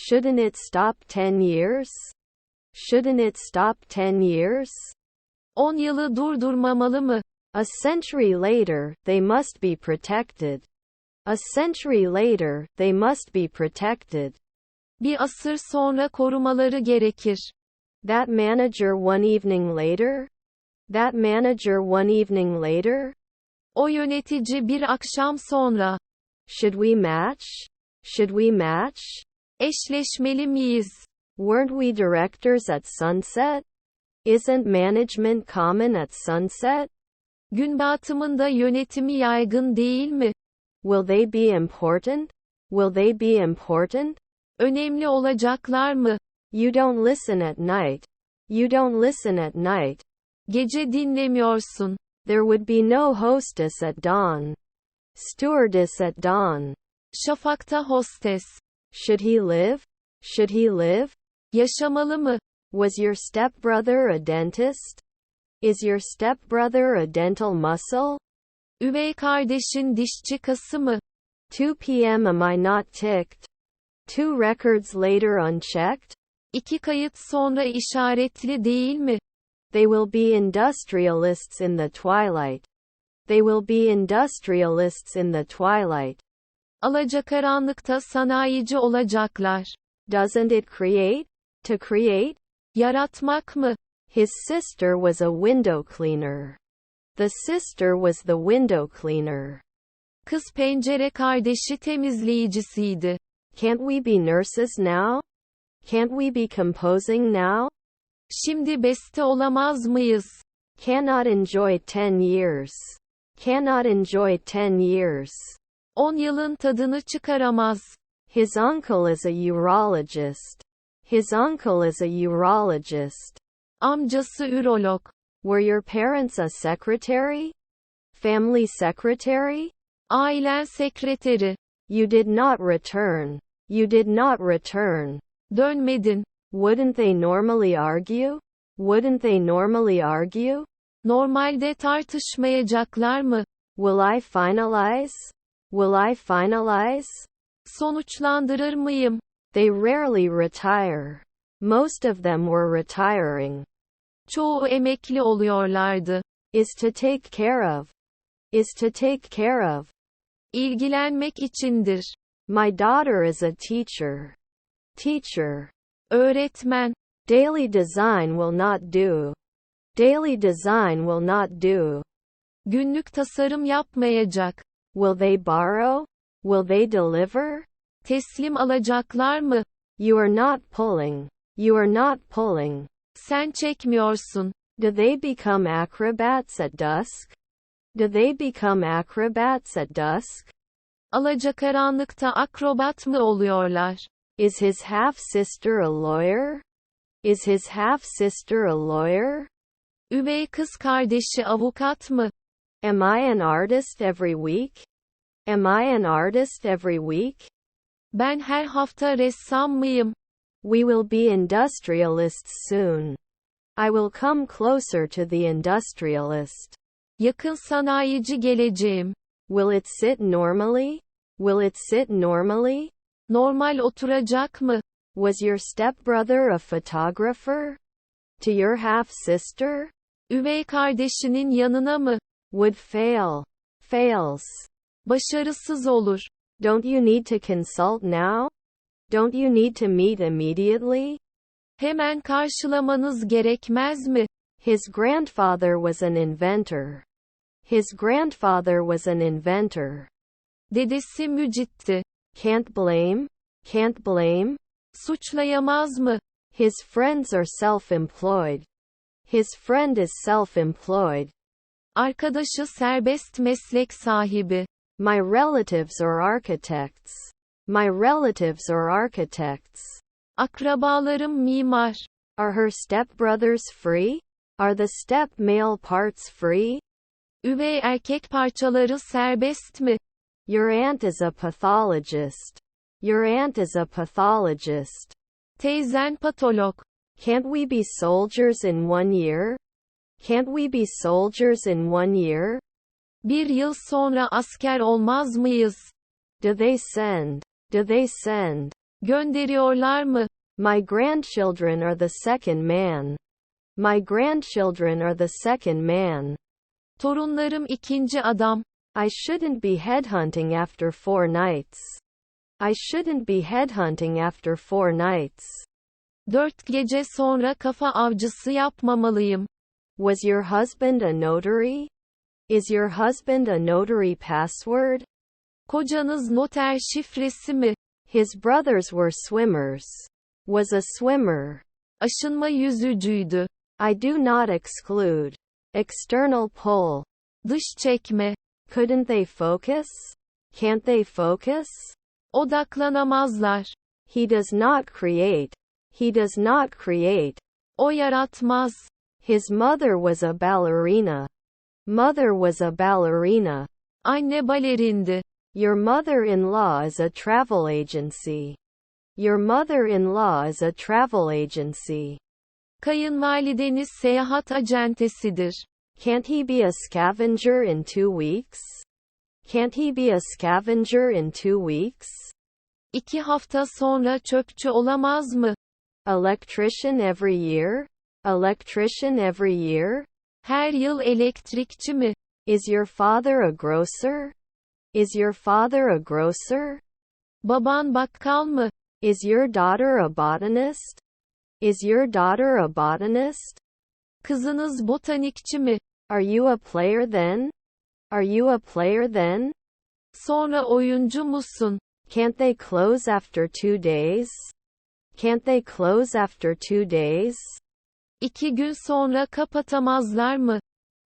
Shouldn't it stop 10 years? Shouldn't it stop 10 years? 10 yılı durdurmamalı mı? A century later, they must be protected. A century later, they must be protected. Bir asır sonra korumaları gerekir. That manager one evening later? That manager one evening later? O yönetici bir akşam sonra. Should we match? Should we match? Eşleşmeli miyiz? Weren't we directors at sunset? Isn't management common at sunset? Gün batımında yönetimi yaygın değil mi? Will they be important? Will they be important? Önemli olacaklar mı? You don't listen at night. You don't listen at night. Gece dinlemiyorsun. There would be no hostess at dawn. Stewardess at dawn. Şafakta hostes. Should he live? Should he live? Yaşamalı mı? Was your stepbrother a dentist? Is your stepbrother a dental muscle? Üvey kardeşin dişçi kası mı? 2 p.m. Am I not ticked? 2 records later unchecked? 2 kayıt sonra işaretli değil mi? They will be industrialists in the twilight. They will be industrialists in the twilight. Alacakaranlıkta sanayici olacaklar. Doesn't it create? To create? Yaratmak mı? His sister was a window cleaner. The sister was the window cleaner. Kız pencere kardeşi temizleyicisiydi. Can't we be nurses now? Can't we be composing now? Şimdi beste olamaz mıyız? Cannot enjoy 10 years. Cannot enjoy 10 years. 10 yılın tadını çıkaramaz. His uncle is a urologist. His uncle is a urologist. Amcası ürolog. Were your parents a secretary? Family secretary? Ailen sekreteri. You did not return. You did not return. Dönmedin. Wouldn't they normally argue? Wouldn't they normally argue? Normalde tartışmayacaklar mı? Will I finalize? Will I finalize? Sonuçlandırır mıyım? They rarely retire. Most of them were retiring. Çoğu emekli oluyorlardı. Is to take care of. Is to take care of. İlgilenmek içindir. My daughter is a teacher. Teacher. Öğretmen. Daily design will not do. Daily design will not do. Günlük tasarım yapmayacak. Will they borrow? Will they deliver? Teslim alacaklar mı? You are not pulling. You are not pulling. Sen çekmiyorsun. Do they become acrobats at dusk? Do they become acrobats at dusk? Alacakaranlıkta akrobat mı oluyorlar? Is his half-sister a lawyer? Is his half-sister a lawyer? Üvey kız kardeşi avukat mı? Am I an artist every week? Am I an artist every week? Ben her hafta ressam mıyım? We will be industrialists soon. I will come closer to the industrialist. Yakın sanayici geleceğim. Will it sit normally? Will it sit normally? Normal oturacak mı? Was your stepbrother a photographer? To your half-sister? Üvey kardeşinin yanına mı? Would fail. Fails. Başarısız olur. Don't you need to consult now? Don't you need to meet immediately? Hemen karşılamanız gerekmez mi? His grandfather was an inventor. His grandfather was an inventor. Dedesi mücitti. Can't blame. Can't blame. Suçlayamaz mı? His friends are self-employed. His friend is self-employed. Arkadaşı serbest meslek sahibi. My relatives are architects. My relatives are architects. Akrabalarım mimar. Are her stepbrothers free? Are the step male parts free? Üvey erkek parçaları serbest mi? Your aunt is a pathologist. Your aunt is a pathologist. Teyzen patolog. Can't we be soldiers in 1 year? Can't we be soldiers in 1 year? Bir yıl sonra asker olmaz mıyız? Do they send? Do they send? Gönderiyorlar mı? My grandchildren are the second man. My grandchildren are the second man. Torunlarım ikinci adam. I shouldn't be headhunting after 4 nights. I shouldn't be headhunting after 4 nights. 4 gece sonra kafa avcısı yapmamalıyım. Was your husband a notary? Is your husband a notary password? Kocanız noter şifresi mi? His brothers were swimmers. Was a swimmer. Aşınma yüzücüydü. I do not exclude. External pull. Dış çekme. Couldn't they focus? Can't they focus? Odaklanamazlar. He does not create. He does not create. O yaratmaz. His mother was a ballerina. Mother was a ballerina. Anne balerindi. Your mother-in-law is a travel agency. Your mother-in-law is a travel agency. Kayınvalideniz seyahat acentesidir. Can't he be a scavenger in 2 weeks? Can't he be a scavenger in 2 weeks? 2 hafta sonra çöpçü olamaz mı? Electrician every year? Electrician every year? Her yıl elektrikçi mi? Is your father a grocer? Is your father a grocer? Baban bakkal mı? Is your daughter a botanist? Is your daughter a botanist? Kızınız botanikçi mi? Are you a player then? Are you a player then? Sonra oyuncu musun? Can't they close after 2 days? Can't they close after 2 days? 2 gün sonra kapatamazlar mı?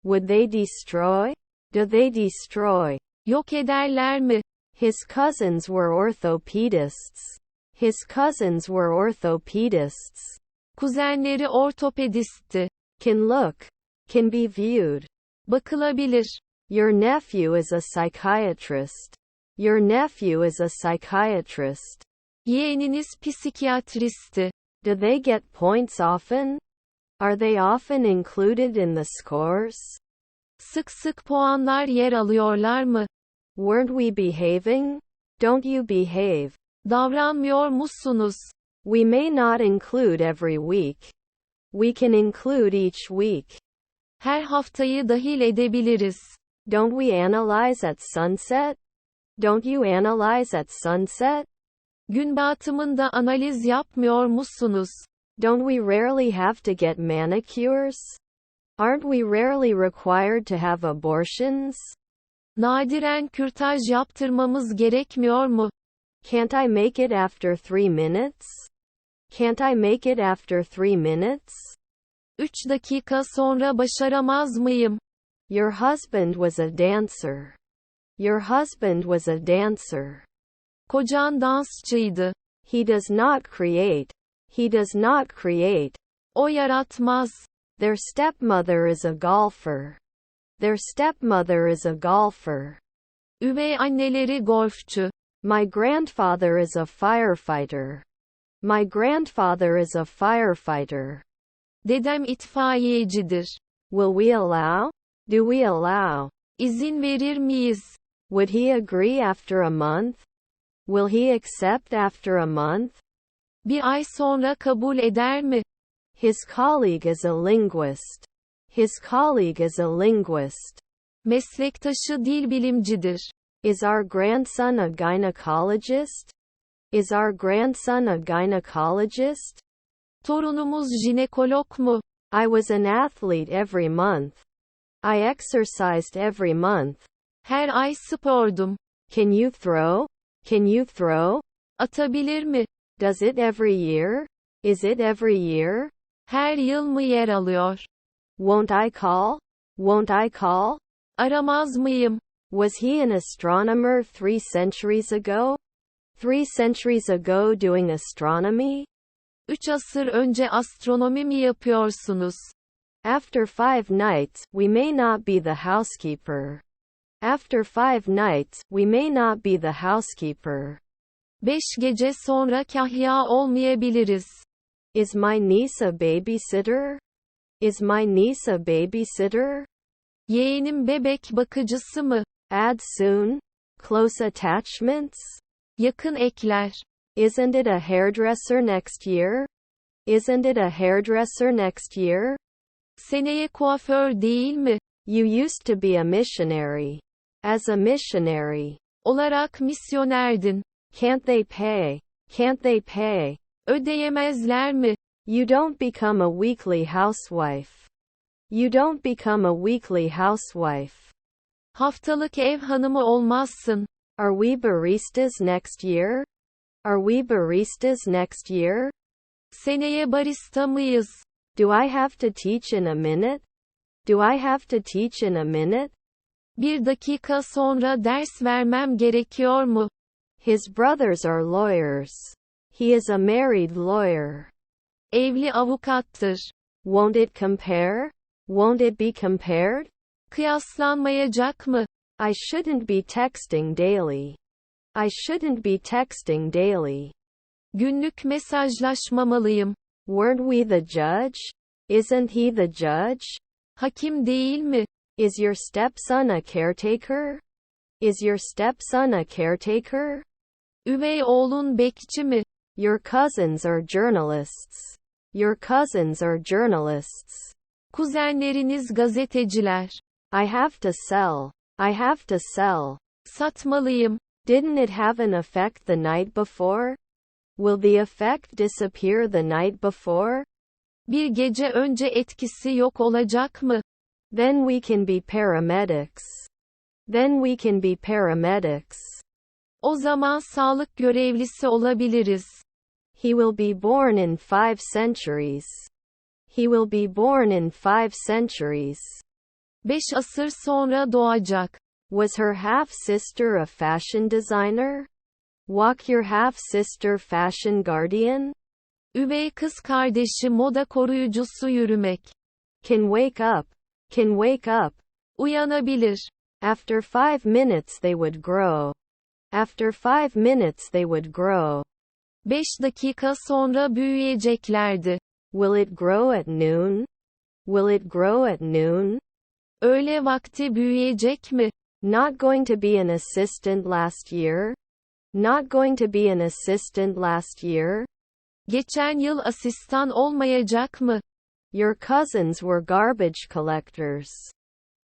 Would they destroy? Do they destroy? Yok ederler mi? His cousins were orthopedists. His cousins were orthopedists. Kuzenleri ortopedistti. Can look. Can be viewed. Bakılabilir. Your nephew is a psychiatrist. Your nephew is a psychiatrist. Yeğeniniz psikiyatristti. Do they get points often? Are they often included in the scores? Sık sık puanlar yer alıyorlar mı? Weren't we behaving? Don't you behave? Davranmıyor musunuz? We may not include every week. We can include each week. Her haftayı dahil edebiliriz. Don't we analyze at sunset? Don't you analyze at sunset? Gün batımında analiz yapmıyor musunuz? Don't we rarely have to get manicures? Aren't we rarely required to have abortions? Nadiren kürtaj yaptırmamız gerekmiyor mu? Can't I make it after 3 minutes? Can't I make it after 3 minutes? 3 dakika sonra başaramaz mıyım? Your husband was a dancer. Your husband was a dancer. Kocan dansçıydı. He does not create. He does not create. O yaratmaz. Their stepmother is a golfer. Their stepmother is a golfer. Üvey anneleri golfçu. My grandfather is a firefighter. My grandfather is a firefighter. Dedem itfaiyecidir. Will we allow? Do we allow? İzin verir miyiz? Would he agree after a month? Will he accept after a month? Bir ay sonra kabul eder mi? His colleague is a linguist. His colleague is a linguist. Meslektaşı dil bilimcidir. Is our grandson a gynecologist? Is our grandson a gynecologist? Torunumuz jinekolog mu? I was an athlete every month. I exercised every month. Her ay spordum. Can you throw? Can you throw? Atabilir mi? Does it every year? Is it every year? Her yıl mı yer alıyor? Won't I call? Won't I call? Aramaz mıyım? Was he an astronomer 3 centuries ago? 3 centuries ago doing astronomy? 3 asır önce astronomi mi yapıyorsunuz? After 5 nights, we may not be the housekeeper. After 5 nights, we may not be the housekeeper. 5 gece sonra kahya olmayabiliriz. Is my niece a babysitter? Is my niece a babysitter? Yeğenim bebek bakıcısı mı? Add soon. Close attachments. Yakın ekler. Isn't it a hairdresser next year? Isn't it a hairdresser next year? Seneye kuaför değil mi? You used to be a missionary. As a missionary. Olarak misyonerdin. Can't they pay? Can't they pay? Ödeyemezler mi? You don't become a weekly housewife. You don't become a weekly housewife. Haftalık ev hanımı olmazsın. Are we baristas next year? Are we baristas next year? Seneye barista mıyız? Do I have to teach in a minute? Do I have to teach in a minute? Bir dakika sonra ders vermem gerekiyor mu? His brothers are lawyers. He is a married lawyer. Evli avukattır. Won't it compare? Won't it be compared? Kıyaslanmayacak mı? I shouldn't be texting daily. I shouldn't be texting daily. Günlük mesajlaşmamalıyım. Weren't we the judge? Isn't he the judge? Hakim değil mi? Is your stepson a caretaker? Is your stepson a caretaker? Üvey oğlun bekçi mi? Your cousins are journalists. Your cousins are journalists. Kuzenleriniz gazeteciler. I have to sell. I have to sell. Satmalıyım. Didn't it have an effect the night before? Will the effect disappear the night before? Bir gece önce etkisi yok olacak mı? Then we can be paramedics. Then we can be paramedics. O zaman sağlık görevlisi olabiliriz. He will be born in 5 centuries. He will be born in 5 centuries. 5 asır sonra doğacak. Was her half-sister a fashion designer? Walk your half-sister fashion guardian? Üvey kız kardeşi moda koruyucusu yürümek. Can wake up. Can wake up. Uyanabilir. After 5 minutes they would grow. After 5 minutes they would grow. 5 dakika sonra büyüyeceklerdi. Will it grow at noon? Will it grow at noon? Öğle vakti büyüyecek mi? Not going to be an assistant last year? Not going to be an assistant last year? Geçen yıl asistan olmayacak mı? Your cousins were garbage collectors.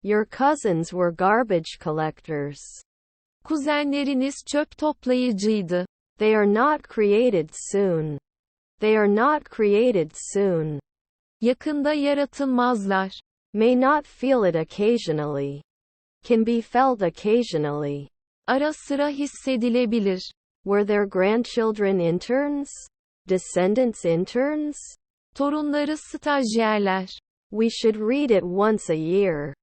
Your cousins were garbage collectors. Kuzenleriniz çöp toplayıcıydı. They are not created soon. They are not created soon. Yakında yaratılmazlar. May not feel it occasionally. Can be felt occasionally. Ara sıra hissedilebilir. Were their grandchildren interns? Descendants interns? Torunları stajyerler. We should read it once a year.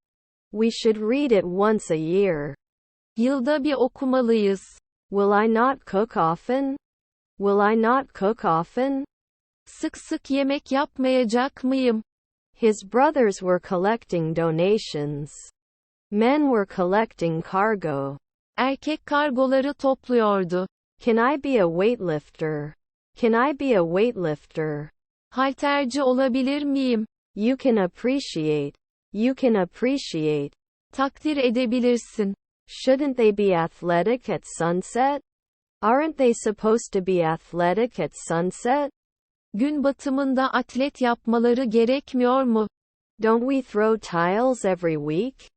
We should read it once a year. Yılda bir okumalıyız. Will I not cook often? Will I not cook often? Sık sık yemek yapmayacak mıyım? His brothers were collecting donations. Men were collecting cargo. Erkek kargoları topluyordu. Can I be a weightlifter? Can I be a weightlifter? Halterci olabilir miyim? You can appreciate. You can appreciate. Takdir edebilirsin. Shouldn't they be athletic at sunset? Aren't they supposed to be athletic at sunset? Gün batımında atlet yapmaları gerekmiyor mu? Don't we throw tiles every week?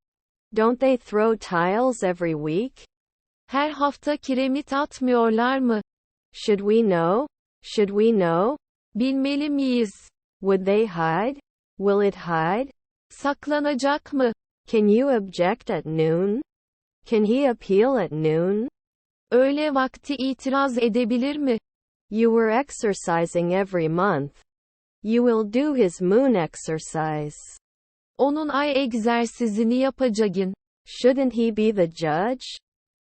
Don't they throw tiles every week? Her hafta kiremit atmıyorlar mı? Should we know? Should we know? Bilmeli miyiz? Would they hide? Will it hide? Saklanacak mı? Can you object at noon? Can he appeal at noon? Öğle vakti itiraz edebilir mi? You were exercising every month. You will do his moon exercise. Onun ay egzersizini yapacağın. Shouldn't he be the judge?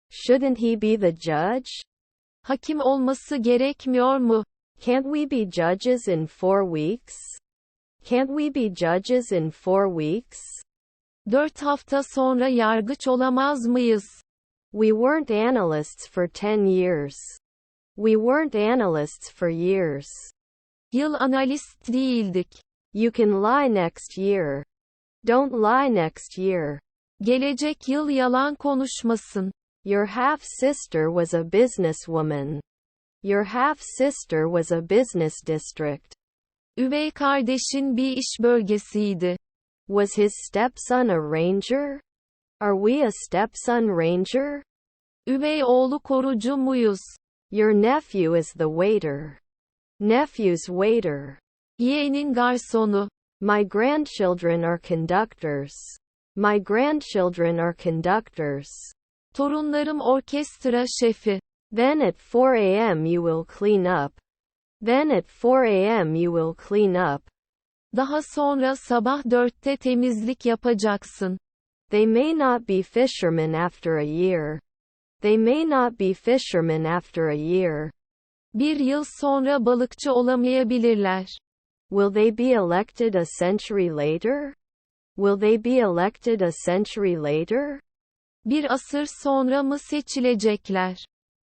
Shouldn't he be the judge? Hakim olması gerekmiyor mu? Can't we be judges in 4 weeks? Can't we be judges in 4 weeks? 4 hafta sonra yargıç olamaz mıyız? We weren't analysts for 10 years. We weren't analysts for years. Yıl analist değildik. You can lie next year. Don't lie next year. Gelecek yıl yalan konuşmasın. Your half-sister was a businesswoman. Your half-sister was a business district. Üvey kardeşin bir iş bölgesiydi. Was his stepson a ranger? Are we a stepson ranger? Üvey oğlu korucu muyuz? Your nephew is the waiter. Nephew's waiter. Yeğenin garsonu. My grandchildren are conductors. My grandchildren are conductors. Torunlarım orkestra şefi. Then at 4 a.m. you will clean up. Then at 4 a.m. you will clean up. Daha sonra sabah 4'te temizlik yapacaksın. They may not be fishermen after a year. They may not be fishermen after a year. Bir yıl sonra balıkçı olamayabilirler. Will they be elected a century later? Will they be elected a century later? Bir asır sonra mı seçilecekler?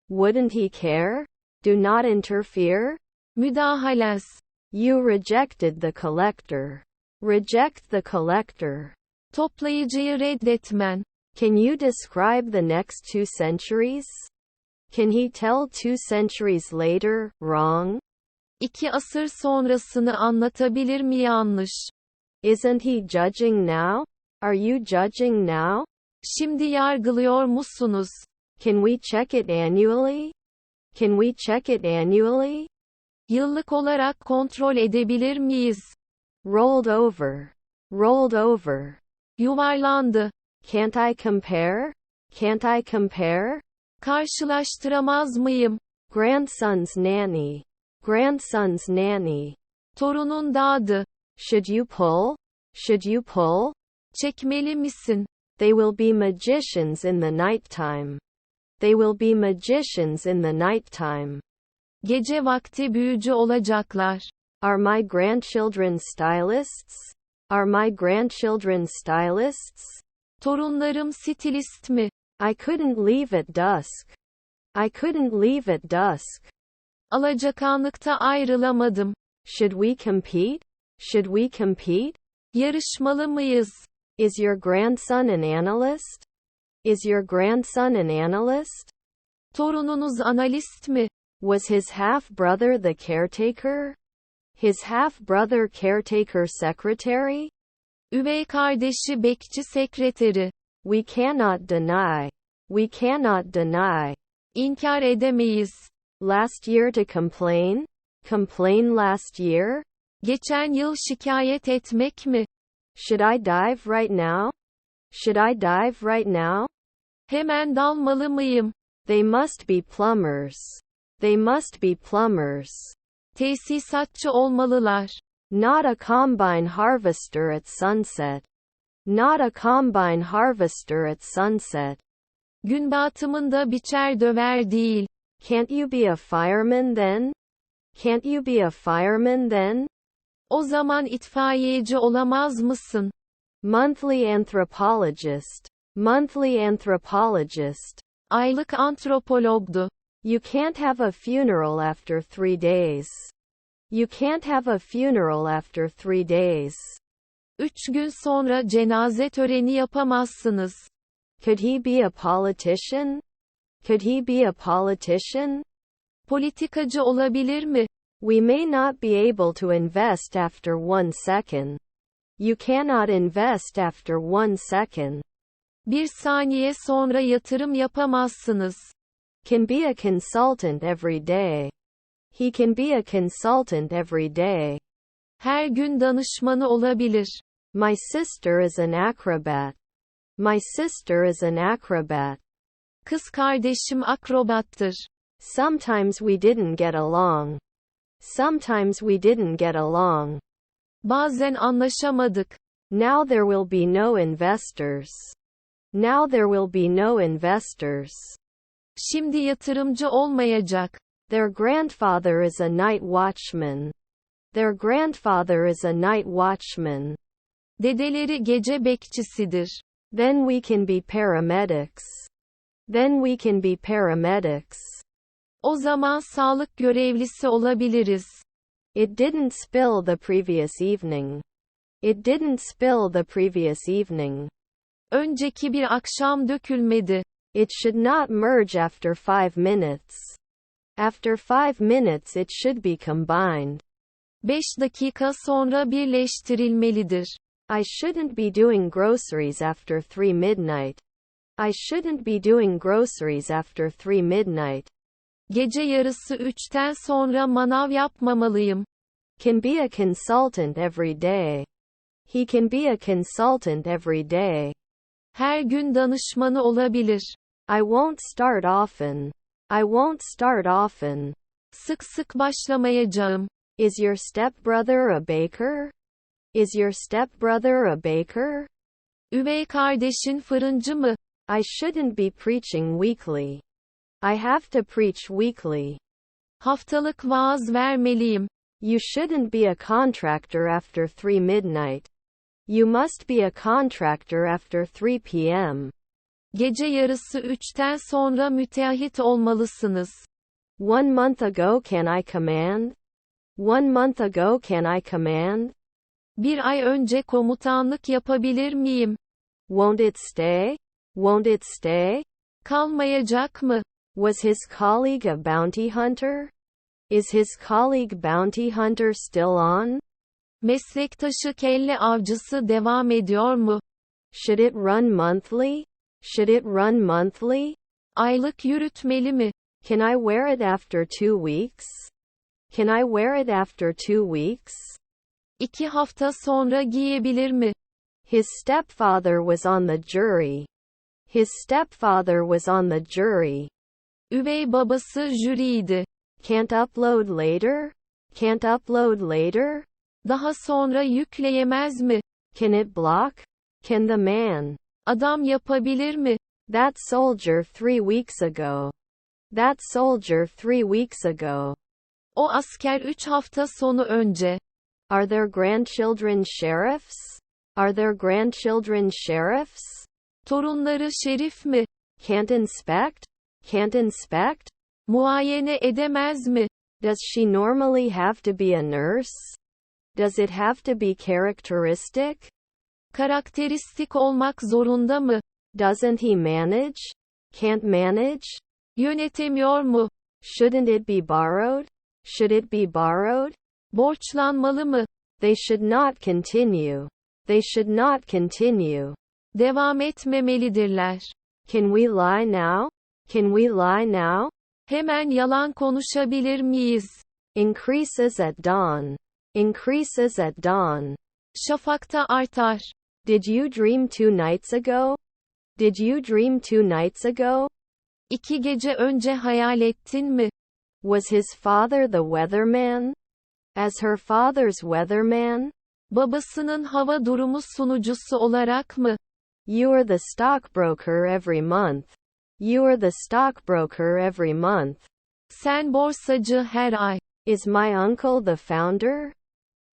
Wouldn't he care? Do not interfere. Müdahalez. You rejected the collector. Reject the collector. Toplayıcıyı reddetmen. Can you describe the next 2 centuries? Can he tell 2 centuries later, wrong? 2 asır sonrasını anlatabilir mi yanlış? Isn't he judging now? Are you judging now? Şimdi yargılıyor musunuz? Can we check it annually? Can we check it annually? Yıllık olarak kontrol edebilir miyiz? Rolled over. Rolled over. Yuvarlandı. Can't I compare? Can't I compare? Karşılaştıramaz mıyım? Grandson's nanny. Grandson's nanny. Torunun dadı. Should you pull? Should you pull? Çekmeli misin? They will be magicians in the nighttime. They will be magicians in the nighttime. Gece vakti büyücü olacaklar. Are my grandchildren stylists? Are my grandchildren stylists? Torunlarım stilist mi? I couldn't leave at dusk. I couldn't leave at dusk. Alacakaranlıkta ayrılamadım. Should we compete? Should we compete? Yarışmalı mıyız? Is your grandson an analyst? Is your grandson an analyst? Torununuz analist mi? Was his half-brother the caretaker? His half-brother caretaker secretary? Üvey kardeşi bekçi sekreteri. We cannot deny. We cannot deny. İnkar edemeyiz. Last year to complain? Complain last year? Geçen yıl şikayet etmek mi? Should I dive right now? Should I dive right now? Hemen dalmalı mıyım? They must be plumbers. They must be plumbers. Tesisatçı olmalılar. Not a combine harvester at sunset. Not a combine harvester at sunset. Gün batımında biçer döver değil. Can't you be a fireman then? Can't you be a fireman then? O zaman itfaiyeci olamaz mısın? Monthly anthropologist. Monthly anthropologist. Aylık antropologdu. You can't have a funeral after 3 days. You can't have a funeral after 3 days. 3 gün sonra cenaze töreni yapamazsınız. Could he be a politician? Could he be a politician? Politikacı olabilir mi? We may not be able to invest after 1 second. You cannot invest after 1 second. 1 saniye sonra yatırım yapamazsınız. Can be a consultant every day. He can be a consultant every day. Her gün danışmanı olabilir. My sister is an acrobat. My sister is an acrobat. Kız kardeşim akrobattır. Sometimes we didn't get along. Sometimes we didn't get along. Bazen anlaşamadık. Now there will be no investors. Now there will be no investors. Şimdi yatırımcı olmayacak. Their grandfather is a night watchman. Their grandfather is a night watchman. Dedeleri gece bekçisidir. Then we can be paramedics. Then we can be paramedics. O zaman sağlık görevlisi olabiliriz. It didn't spill the previous evening. It didn't spill the previous evening. Önceki bir akşam dökülmedi. It should not merge after 5 minutes. After 5 minutes it should be combined. 5 dakika sonra birleştirilmelidir. I shouldn't be doing groceries after 3 midnight. I shouldn't be doing groceries after 3 midnight. Gece yarısı 3'ten sonra manav yapmamalıyım. Can be a consultant every day. He can be a consultant every day. Her gün danışmanı olabilir. I won't start often. I won't start often. Sık sık başlamayacağım. Is your stepbrother a baker? Is your stepbrother a baker? Üvey kardeşin fırıncı mı? I shouldn't be preaching weekly. I have to preach weekly. Haftalık vaaz vermeliyim. You shouldn't be a contractor after 3 midnight. You must be a contractor after 3 p.m. Gece yarısı 3'ten sonra müteahhit olmalısınız. 1 month ago can I command? 1 month ago can I command? Bir ay önce komutanlık yapabilir miyim? Won't it stay? Won't it stay? Kalmayacak mı? Was his colleague a bounty hunter? Is his colleague bounty hunter still on? Meslektaşı kelle avcısı devam ediyor mu? Should it run monthly? Should it run monthly? Aylık yürütmeli mi? Can I wear it after 2 weeks? Can I wear it after 2 weeks? 2 hafta sonra giyebilir mi? His stepfather was on the jury. His stepfather was on the jury. Üvey babası jüriydi. Can't upload later? Can't upload later? Daha sonra yükleyemez mi? Can it block? Can the man? Adam yapabilir mi? That soldier 3 weeks ago. That soldier 3 weeks ago. O asker 3 hafta sonu önce. Are their grandchildren sheriffs? Are their grandchildren sheriffs? Torunları şerif mi? Can't inspect? Can't inspect? Muayene edemez mi? Does she normally have to be a nurse? Does it have to be characteristic? Karakteristik olmak zorunda mı? Doesn't he manage? Can't manage? Yönetemiyor mu? Shouldn't it be borrowed? Should it be borrowed? Borçlanmalı mı? They should not continue. They should not continue. Devam etmemelidirler. Can we lie now? Can we lie now? Hemen yalan konuşabilir miyiz? Increases at dawn. Increases at dawn. Şafakta artar. Did you dream 2 nights ago? Did you dream 2 nights ago? 2 gece önce hayal ettin mi? Was his father the weatherman? As her father's weatherman? Babasının hava durumu sunucusu olarak mı? You are the stockbroker every month. You are the stockbroker every month. Sen borsacı her ay. Is my uncle the founder?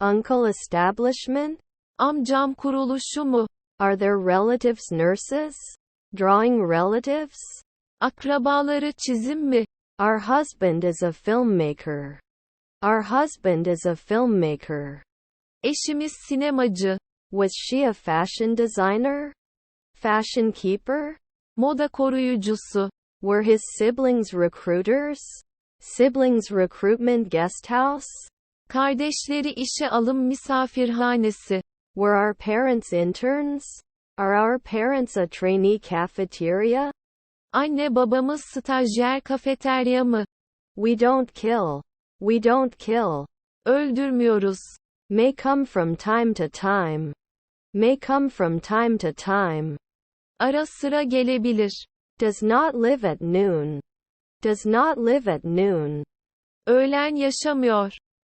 Uncle establishment? Amcam kuruluşu mu? Are their relatives nurses? Drawing relatives? Akrabaları çizim mi? Our husband is a filmmaker. Our husband is a filmmaker. Eşimiz sinemacı. Was she a fashion designer? Fashion keeper? Moda koruyucusu. Were his siblings recruiters? Siblings recruitment guesthouse? Kardeşleri işe alım misafirhanesi. Were our parents interns? Are our parents a trainee cafeteria? Anne babamız stajyer kafeterya mı? We don't kill. We don't kill. Öldürmüyoruz. May come from time to time. May come from time to time. Ara sıra gelebilir. Does not live at noon. Does not live at noon. Öğlen yaşamıyor.